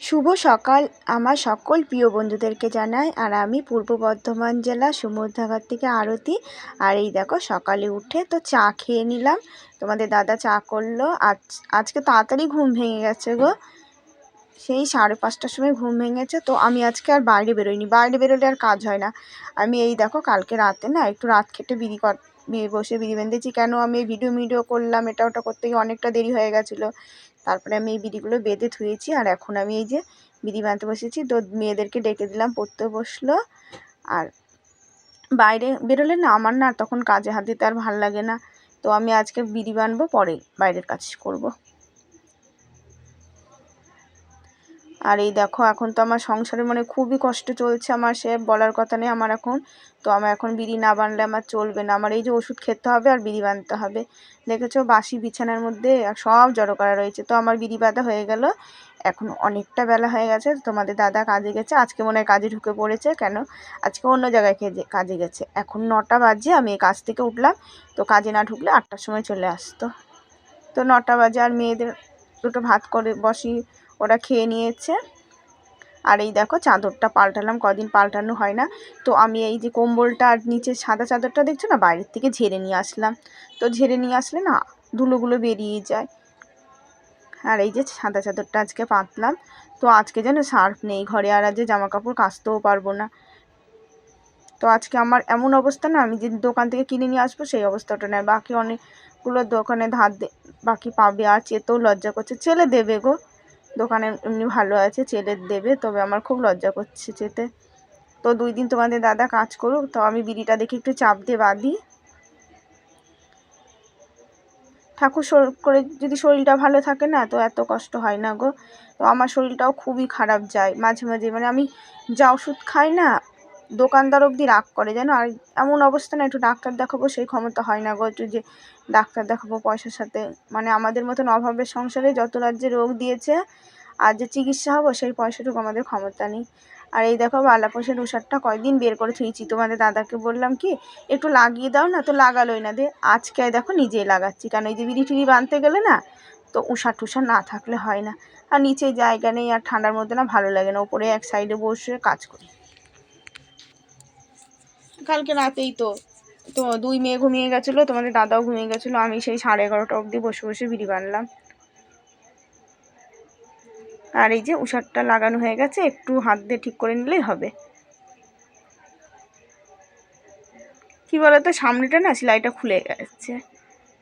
শুভ সকাল আমার সকল প্রিয় বন্ধুদেরকে জানাই। আর আমি পূর্ব বর্ধমান জেলা সমুদ্রঘাট থেকে আরতি। আর এই দেখো সকালে উঠে তো চা খেয়ে নিলাম, তোমাদের দাদা চা করলো। আজকে তাড়াতাড়ি ঘুম ভেঙে গেছে গো, সেই 5:30টার সময় ঘুম ভেঙেছে। তো আমি আজকে আর বাইরে বেরোইনি, বাইরে বেরোলে আর কাজ হয় না। আমি এই দেখো কালকে রাতে না একটু রাত খেটে বসে বিড়ি বেঁধেছি। কেন আমি এই ভিডিও করলাম, এটা ওটা করতে গিয়ে অনেকটা দেরি হয়ে গেছিলো। তারপরে আমি এই বিড়িগুলো বেঁধে ধুয়েছি। আর এখন আমি এই যে বিড়ি বাঁধতে বসেছি, তো মেয়েদেরকে ডেকে দিলাম, পড়তে বসলো। আর বাইরে বেরোলে না আমার না তখন কাজে হাত দিতে আর ভাল লাগে না। তো আমি আজকে বিড়ি বাঁধবো, পরে বাইরের কাজ করব। আর এই দেখো এখন তো আমার সংসারে মানে খুবই কষ্ট চলছে আমার, সে বলার কথা নেই আমার এখন। তো আমার এখন বিড়ি না বাঁধলে আমার চলবে না। আমার এই যে ওষুধ খেতে হবে আর বিড়ি বাঁধতে হবে। দেখেছো বাসি বিছানার মধ্যে সব জড়ো করা রয়েছে। তো আমার বিড়ি বাঁধা হয়ে গেল। এখন অনেকটা বেলা হয়ে গেছে, তোমাদের দাদা কাজে গেছে, আজকে মনে হয় কাজে ঢুকে পড়েছে। কেন আজকে অন্য জায়গায় কাজে গেছে। এখন 9টা বাজে, আমি এই কাজ থেকে উঠলাম। তো কাজে না ঢুকলে 8টার সময় চলে আসতো। তো 9টা বাজে, আর মেয়েদের দুটো ভাত করে বসি, ওরা খেয়ে নিয়েছে। আর এই দেখো চাদরটা পাল্টালাম, কদিন পাল্টানো হয় না। তো আমি এই যে কম্বলটা আর নিচে সাদা চাদরটা দেখছো না, বাইরের থেকে ঝেড়ে নিয়ে আসলাম। তো ঝেড়ে নিয়ে আসলে না ধুলোগুলো বেরিয়ে যায়। আর এই যে সাদা চাদরটা আজকে পাতলাম। তো আজকে যেন সার্ফ নেই ঘরে, আর আজ জামা কাপড় কাচতেও পারবো না। তো আজকে আমার এমন অবস্থা না, আমি যে দোকান থেকে কিনে নিয়ে আসবো সেই অবস্থাটা নয়। বাকি অনেকগুলো দোকানে বাকি পাবে, আর চেতেও লজ্জা করছে। ছেলে দেবে গো, দোকানে এমনি ভালো আছে, ছেলে দেবে, তবে আমার খুব লজ্জা করছে যেতে। তো 2 দিন তোমাদের দাদা কাজ করুক, তো আমি বিড়িটা দেখে একটু চাপ দিয়ে বাঁধি। ঠাকুর করে যদি শরীরটা ভালো থাকে না, তো এত কষ্ট হয় না গো। তো আমার শরীরটাও খুবই খারাপ যায় মাঝে মাঝে, মানে আমি যা ওষুধ খাই না, দোকানদার অবধি রাগ করে জানো। আর এমন অবস্থা না, একটু ডাক্তার দেখাবো সেই ক্ষমতা হয় না গো, একটু যে ডাক্তার দেখাবো পয়সার সাথে। মানে আমাদের মতন অভাবের সংসারে যত রাজ্যে রোগ দিয়েছে, আর যে চিকিৎসা হবো সেই পয়সাটুকু আমাদের ক্ষমতা নেই। আর এই দেখো বালাপোষের উষারটা কয়দিন বের করে থুইছি, তোমাদের দাদাকে বললাম কি একটু লাগিয়ে দাও না, তো লাগালোই না। আজকে দেখো নিজেই লাগাচ্ছি, কারণ এই যে বিড়ি টিড়ি বাঁধতে গেলে না, তো উষা টুষা না থাকলে হয় না। আর নিচে জায়গা নেই, আর ঠান্ডার মধ্যে না ভালো লাগে না, উপরে এক সাইডে বসে কাজ করি। কালকে রাতেই তো তো 2 মেয়ে ঘুমিয়ে গেছিলো, তোমাদের দাদাও ঘুমিয়ে গেছিলো, আমি সেই 11:30টা অবধি বসে বসে বিড়ি বাঁধলাম। আর এই যে উষারটা লাগানো হয়ে গেছে, একটু হাত দিয়ে ঠিক করে নিলেই হবে। কি বলতো সামনেটা না সেলাইটা খুলে গেছে,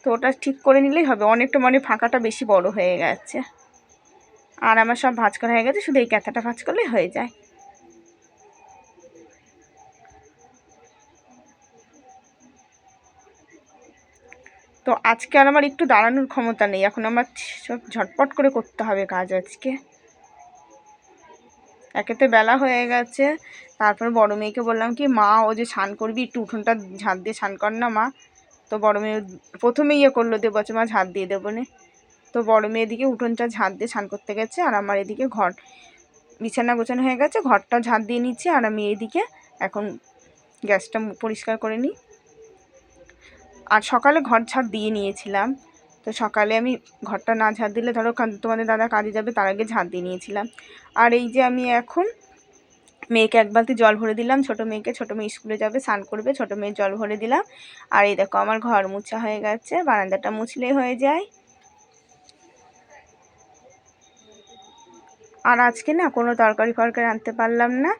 তো ওটা ঠিক করে নিলেই হবে। অনেকটা মানে ফাঁকাটা বেশি বড় হয়ে গেছে। আর আমার সব ভাঁজ করা হয়ে গেছে, শুধু এই ক্যাথাটা ভাঁজ করলেই হয়ে যায়। তো আজকে আর আমার একটু দাঁড়ানোর ক্ষমতা নেই, এখন আমার সব ঝটপট করে করতে হবে কাজ আজকে। একেতে বেলা হয়ে গেছে। তারপর বড় মেয়েকে বললাম কি মা, ও যে স্নান করবি একটু উঠোনটা ঝাঁট দিয়ে স্নান কর না মা। তো বড় মেয়ে প্রথমে করলো, দেবো মা ঝাঁট দিয়ে দেবো নে। তো বড় মেয়ে এদিকে উঠোনটা ঝাঁট দিয়ে স্নান করতে গেছে, আর আমার এদিকে ঘর বিছানা গোছানো হয়ে গেছে, ঘরটা ঝাঁট দিয়ে নিচ্ছি। আর আমি এদিকে এখন গ্যাসটা পরিষ্কার করে নিই। আর সকালে ঘর ঝাঁট দিয়ে নিয়েছিলাম। তো সকালে আমি ঘরটা না ঝাঁট দিলে ধরো তোমাদের দাদা কাজে যাবে, তার আগে ঝাঁট দিয়ে নিয়েছিলাম। আর এই যে আমি এখন মেয়েকে 1 বালতি জল ভরে দিলাম, ছোটো মেয়ে স্কুলে যাবে, স্নান করবে, ছোটো মেয়ের জল ভরে দিলাম। আর এই দেখো আমার ঘর মুছা হয়ে গেছে, বারান্দাটা মুছলেই হয়ে যায়। আর আজকে না কোনো তরকারি ফরকারি আনতে পারলাম না,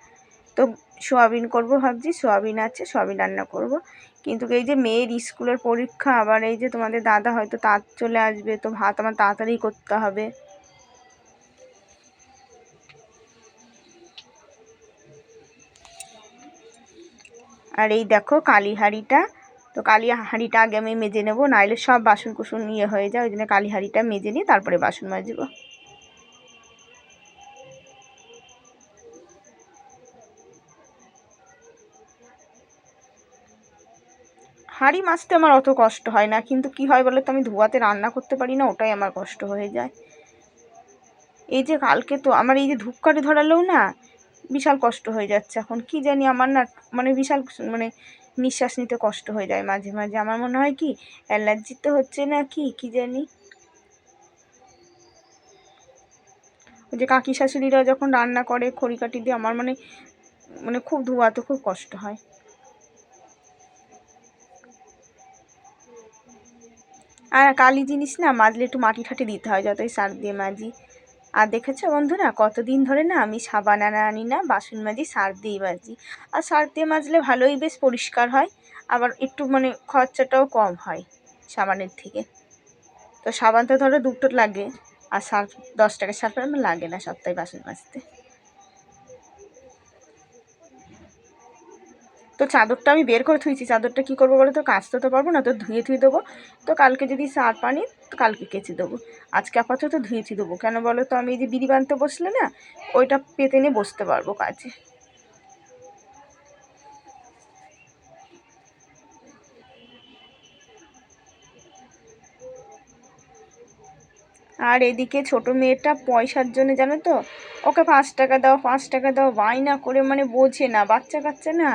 তো সোয়াবিন করব ভাবছি, সোয়াবিন আছে, সোয়াবিন রান্না করব। কিন্তু এই যে মেয়ের স্কুলের পরীক্ষা, আবার এই যে তোমাদের দাদা হয়তো তাড় চলে আসবে, তো ভাত আমার তাড়াতাড়ি করতে হবে। আর এই দেখো কালি হাঁড়িটা, তো কালি হাঁড়িটা আগে আমি মেজে নেবো, নাইলে সব বাসন কুসন হয়ে যায়। ওই জন্য কালি হাঁড়িটা মেজে নিয়ে তারপরে বাসন মাজবো। হাঁড়ি মাজতে আমার অত কষ্ট হয় না, কিন্তু কি হয় বলো তো, আমি ধোয়াতে রান্না করতে পারি না, ওটাই আমার কষ্ট হয়ে যায়। এই যে কালকে তো আমার এই যে ধূপকাঠি ধরালেও না বিশাল কষ্ট হয়ে যাচ্ছে এখন, কি জানি আমার না মানে বিশাল মানে নিঃশ্বাস নিতে কষ্ট হয়ে যায় মাঝে মাঝে। আমার মনে হয় কি অ্যালার্জিতে হচ্ছে না কি জানি। ওই যে কাকি শাশুড়িরা যখন রান্না করে খড়িকাঠি দিয়ে, আমার মানে মানে খুব ধোয়াতে খুব কষ্ট হয়। আর কালি জিনিস না মাজলে একটু মাটি ঠাটি দিতে হয়, যতই সার্ফ দিয়ে মাজি। আর দেখেছো বন্ধুরা, কতদিন ধরে না আমি সাবান আনি না, বাসন মাজি সার্ফ দিয়েই মাজি। আর সার্ফ দিয়ে মাজলে ভালোই বেশ পরিষ্কার হয়, আবার একটু মানে খরচাটাও কম হয় সাবানের থেকে। তো সাবান তো ধরো 2টো লাগে, আর সার্ফ 10 টাকার সার্ফ আমার লাগে না সপ্তাহে বাসন মাজতে। তো চাদরটা আমি বের করে থুইছি, চাদরটা কী করবো বলো তো, কাচতে তো পারবো না, তো ধুয়ে দেবো। তো কালকে যদি সার্ফ আনি তো কালকে কেচে দেবো। আজকে আপাতত ধুয়ে দেবো, কেন বলো তো, আমি এই যে বিড়ি বানতে বসলে না ওইটা পেতে নিয়ে বসতে পারবো কাজে। আর এদিকে ছোট মেয়েটা পয়সার জন্য জানো তো, ওকে 5 টাকা দাও 5 টাকা দাও বায়না করে, মানে বোঝে না, বাচ্চা কাচ্চা না।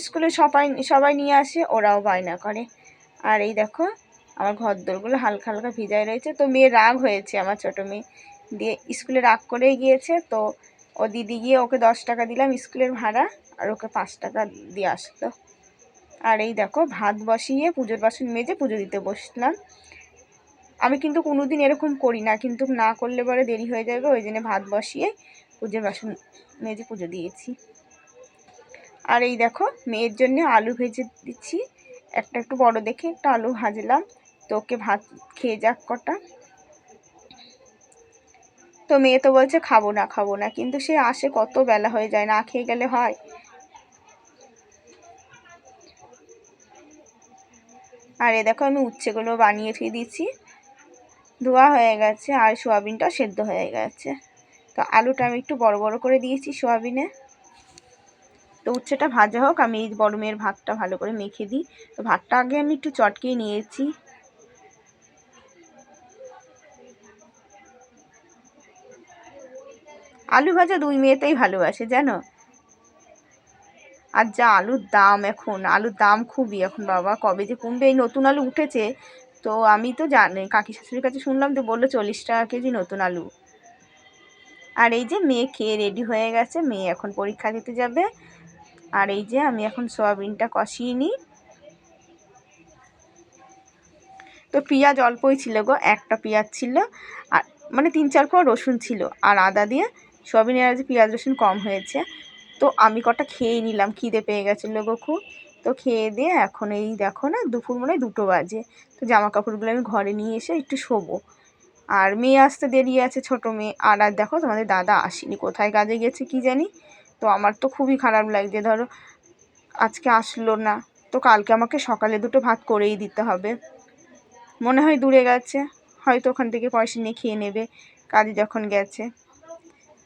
স্কুলে সবাই সবাই নিয়ে আসে, ওরাও বায়না করে। আর এই দেখো আমার ঘরদোরগুলো হালকা হালকা ভিজায় রয়েছে। তো মেয়ে রাগ হয়েছে, আমার ছোটো মেয়ে দিয়ে স্কুলে রাগ করেই গিয়েছে। তো ও দিদি গিয়ে ওকে 10 টাকা দিলাম স্কুলের ভাড়া, আর ওকে 5 টাকা দিয়ে আসলো। আর এই দেখো ভাত বসিয়ে পুজোর বাসন মেজে পুজো দিতে বসলাম। আমি কিন্তু কোনোদিন এরকম করি না, কিন্তু না করলে পরে দেরি হয়ে যাবে, ওই জন্য ভাত বসিয়ে পুজোর বাসন মেজে পুজো দিয়েছি। আর এই দেখো মেয়ের জন্য আলু ভেজে দিচ্ছি, একটা একটু বড় দেখে একটা আলু ভাজলাম। তো ওকে ভাত খেয়ে যাক কটা। তো মেয়ে তো বলছে খাবো না খাবো না, কিন্তু সে আসে কত বেলা হয়ে যায়, না খেয়ে গেলে হয়। আর এ দেখো আমি উচ্ছেগুলো বানিয়ে ফিরে দিচ্ছি, ধোয়া হয়ে গেছে, আর সোয়াবিনটাও সেদ্ধ হয়ে গেছে। তো আলুটা আমি একটু বড় বড় করে দিয়েছি সোয়াবিনে। তো উচ্ছেটা ভাজা হোক, আমি এই বড় মেয়ের ভাতটা ভালো করে মেখে দিই। তো ভাতটা আগে আমি একটু চটকিয়ে নিয়েছি। আলু ভাজা 2 মেয়েতেই ভালোবাসে জানো। আর যা আলুর দাম এখন, আলুর দাম খুবই এখন, বাবা কবে যে কমবে, এই নতুন আলু উঠেছে। তো আমি তো জানি কাকি শাশুড়ির কাছে শুনলাম, তো বললো 40 টাকা কেজি নতুন আলু। আর এই যে মেয়ে খেয়ে রেডি হয়ে গেছে, মেয়ে এখন পরীক্ষা দিতে যাবে। আর এই যে আমি এখন সয়াবিনটা কষিয়ে নিই। তো পেঁয়াজ অল্পই ছিল গো, একটা পেঁয়াজ ছিল, আর মানে 3-4 কোয়া রসুন ছিল, আর আদা দিয়ে সয়াবিনের আজ পেঁয়াজ রসুন কম হয়েছে। তো আমি কটা খেয়ে নিলাম, খিদে পেয়ে গেছিলো গো খুব। তো খেয়ে দিয়ে এখন এই দেখো না দুপুর মনে হয় 2টো বাজে। তো জামা কাপড়গুলো আমি ঘরে নিয়ে এসে একটু শোবো। আর মেয়ে আসতে দেরি আছে, ছোটো মেয়ে। আর আর দেখো তোমাদের দাদা আসেনি, কোথায় কাজে গেছে কি জানি। তো আমার তো খুবই খারাপ লাগছে, ধরো আজকে আসলো না। তো কালকে আমাকে সকালে 2টো ভাত করেই দিতে হবে। মনে হয় দূরে গেছে, হয়তো ওখান থেকে পয়সা নিয়ে খেয়ে নেবে কাজে যখন গেছে।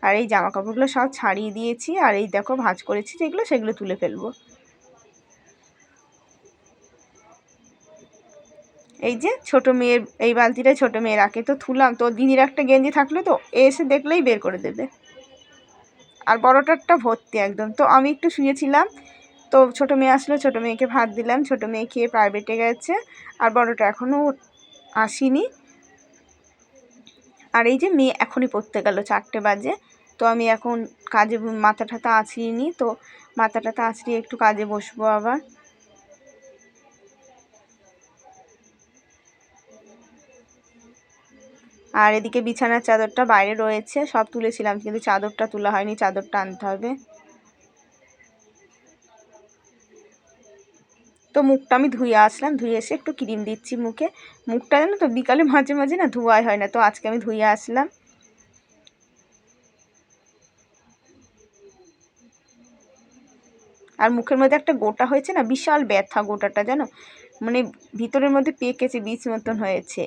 আর এই জামা কাপড়গুলো সব ছাড়িয়ে দিয়েছি, আর এই দেখো ভাঁজ করেছি যেগুলো সেগুলো তুলে ফেলবো। এই যে ছোট মেয়ের এই বালতিটাই ছোট মেয়ে রাখে, তো থুলাম। তো দিদির একটা গেঞ্জি থাকলে তো এসে দেখলেই বের করে দেবে। আর বড়টারটা ভর্তি একদম। তো আমি একটু শুয়েছিলাম, তো ছোট মেয়ে আসলো, ছোট মেয়েকে ভাত দিলাম, ছোট মেয়ে খেয়ে প্রাইভেটে গেছে। আর বড়টা এখনও আসেনি। আর এই যে মেয়ে এখনই পড়তে গেল, 4টে বাজে। তো আমি এখন কাজে মাথা টাথা আঁচড়িয়ে নিই, তো মাথা টাথা আঁচড়িয়ে একটু কাজে বসবো আবার। আর এদিকে বিছানার চাদরটা বাইরে রয়েছে, সব তুলেছিলাম কিন্তু চাদরটা তোলা হয়নি, চাদরটা আনতে হবে। তো মুখটা আমি ধুয়ে আসলাম, ধুয়ে এসে একটু ক্রিম দিচ্ছি মুখে। মুখটা জানো তো বিকালে মাঝে মাঝে না ধোয়াই হয় না, তো আজকে আমি ধুয়ে আসলাম। আর মুখের মধ্যে একটা গোটা হয়েছে না, বিশাল ব্যথা গোটাটা জানো, মানে ভিতরের মধ্যে পেকেছে, বীজ মতন হয়েছে।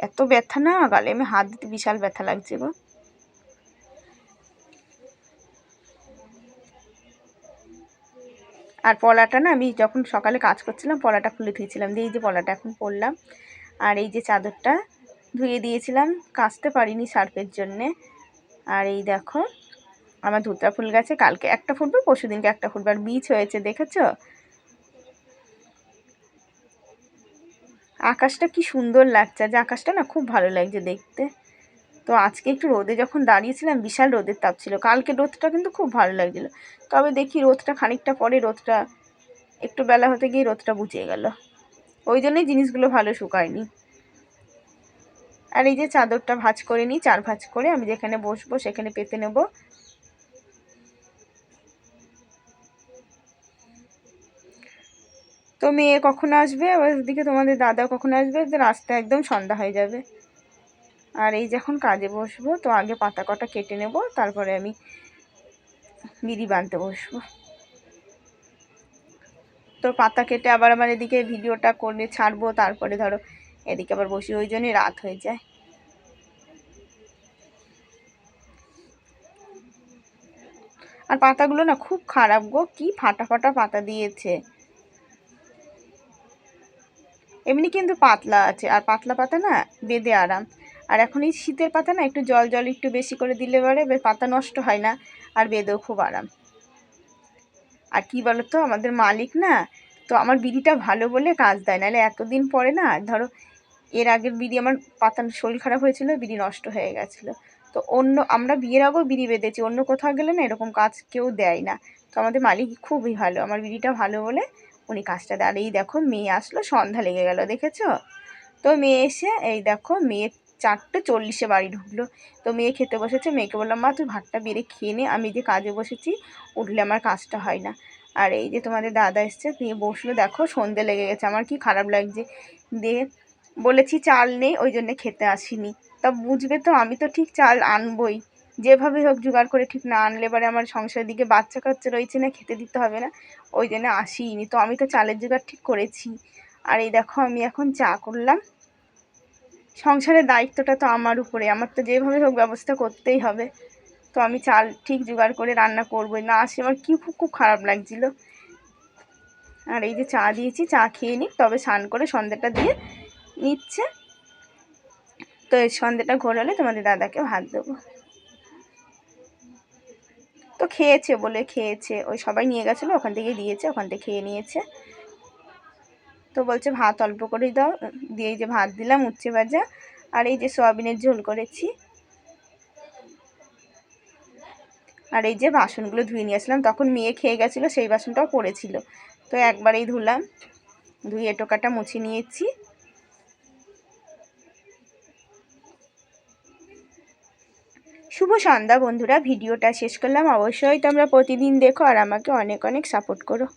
এত ব্যথা না, গালে আমি হাত দিতে বিশাল ব্যথা লাগছে গো। আর পলাটা না আমি যখন সকালে কাজ করছিলাম পলাটা খুলে ধুয়েছিলাম, দিয়ে এই যে পলাটা এখন পরলাম। আর এই যে চাদরটা ধুয়ে দিয়েছিলাম, কাচতে পারিনি সার্ফের জন্যে। আর এই দেখো আমার ধুতরা ফুল গাছে কালকে একটা ফুটবে, পরশু দিনকে একটা ফুটবে, আর বীজ হয়েছে দেখেছো। আকাশটা কি সুন্দর লাগছে, যে আকাশটা না খুব ভালো লাগছে দেখতে। তো আজকে একটু রোদে যখন দাঁড়িয়েছিলাম বিশাল রোদের তাপ ছিল, কালকে রোদটা কিন্তু খুব ভালো লাগছিলো। তবে দেখি রোদটা খানিকটা পরে রোদটা একটু বেলা হতে গিয়ে রোদটা বুঝে গেল, ওই জন্যই জিনিসগুলো ভালো শুকায়নি। আর এই যে চাদরটা ভাঁজ করে নিই, 4 ভাঁজ করে আমি যেখানে বসবো সেখানে পেতে নেব। তো মেয়ে কখন আসবে, ওদিকে তোমাদের দাদা কখন আসবে, তো রাস্তা একদম সন্ধ্যা হয়ে যাবে। আর এই যখন কাজে বসবো তো আগে পাতা কটা কেটে নেব, তারপরে আমি বিড়ি বাঁধতে বসবো। তো পাতা কেটে আবার আমার এদিকে ভিডিওটা করে ছাড়বো, তারপরে ধরো এদিকে আবার বসি, ওই জন্যই রাত হয়ে যায়। আর পাতাগুলো না খুব খারাপ গো, কি ফাটা ফাটা পাতা দিয়েছে। এমনি কিন্তু পাতলা আছে, আর পাতলা পাতা না বেঁধে আরাম। আর এখন এই শীতের পাতা না একটু জল জল একটু বেশি করে দিলে পরে পাতা নষ্ট হয় না, আর বেঁধেও খুব আরাম। আর কি বলতো, আমাদের মালিক না, তো আমার বিড়িটা ভালো বলে কাজ দেয়, নাহলে এতদিন পরে না ধরো এর আগের বিড়ি আমার পাতা শরীর খারাপ হয়েছিল, বিড়ি নষ্ট হয়ে গেছিলো। তো আমরা বিয়ের আগেও বিড়ি বেঁধেছি, অন্য কোথাও গেলে না এরকম কাজ কেউ দেয় না। তো আমাদের মালিক খুবই ভালো, আমার বিড়িটা ভালো বলে উনি কাজটা দেয়। আর এই দেখো মেয়ে আসলো, সন্ধ্যা লেগে গেল দেখেছো। তো মেয়ে এসে এই দেখো মেয়ে 4:40 বাড়ি ঢুকলো। তো মেয়ে খেতে বসেছে, মেয়েকে বললাম মা তুই ভাতটা বেড়ে খেয়ে নে, আমি যে কাজে বসেছি, উঠলে আমার কাজটা হয় না। আর এই যে তোমাদের দাদা এসছে, মেয়ে বসলো, দেখো সন্ধে লেগে গেছে, আমার কি খারাপ লাগছে। দিয়ে বলেছি চাল নেই, ওই জন্য খেতে আসিনি। তা বুঝবে তো, আমি তো ঠিক চাল আনবই, যেভাবে হোক জোগাড় করে, ঠিক না আনলে পরে আমার সংসারের দিকে বাচ্চা কাচ্চা রয়েছে না, খেতে দিতে হবে না, ওই জন্য আসিনি। তো আমি তো চালের জোগাড় ঠিক করেছি। আর এই দেখো আমি এখন চা করলাম, সংসারের দায়িত্বটা তো আমার উপরে, আমার তো যেভাবে হোক ব্যবস্থা করতেই হবে। তো আমি চাল ঠিক জোগাড় করে রান্না করবোই, না আসে আমার কি খুব খুব খারাপ লাগছিল। আর এই যে চা দিয়েছি, চা খেয়ে নিই, তবে স্নান করে সন্ধ্যাটা দিয়ে নিচ্ছে। তো এই সন্ধ্যাটা ঘোরালে তোমাদের দাদাকে ভাত দেবো। তো খেয়েছে বলে খেয়েছে, ওই সবাই নিয়ে গেছিলো, ওখান থেকে দিয়েছে, ওখান থেকে খেয়ে নিয়েছে। তো বলছে ভাত অল্প করেই দাও, দিয়ে এই যে ভাত দিলাম উচ্ছে ভাজা, আর এই যে সয়াবিনের ঝোল করেছি। আর এই যে বাসনগুলো ধুয়ে নিয়ে আসলাম, তখন মেয়ে খেয়ে গেছিলো, সেই বাসনটাও পড়েছিল, তো একবারেই ধুলাম, ধুয়ে টোকাটা মুছে নিয়েছি। শুভ সন্ধ্যা বন্ধুরা, ভিডিওটা শেষ করলাম। অবশ্যই তোমরা প্রতিদিন দেখো আর আমাকে অনেক অনেক সাপোর্ট করো।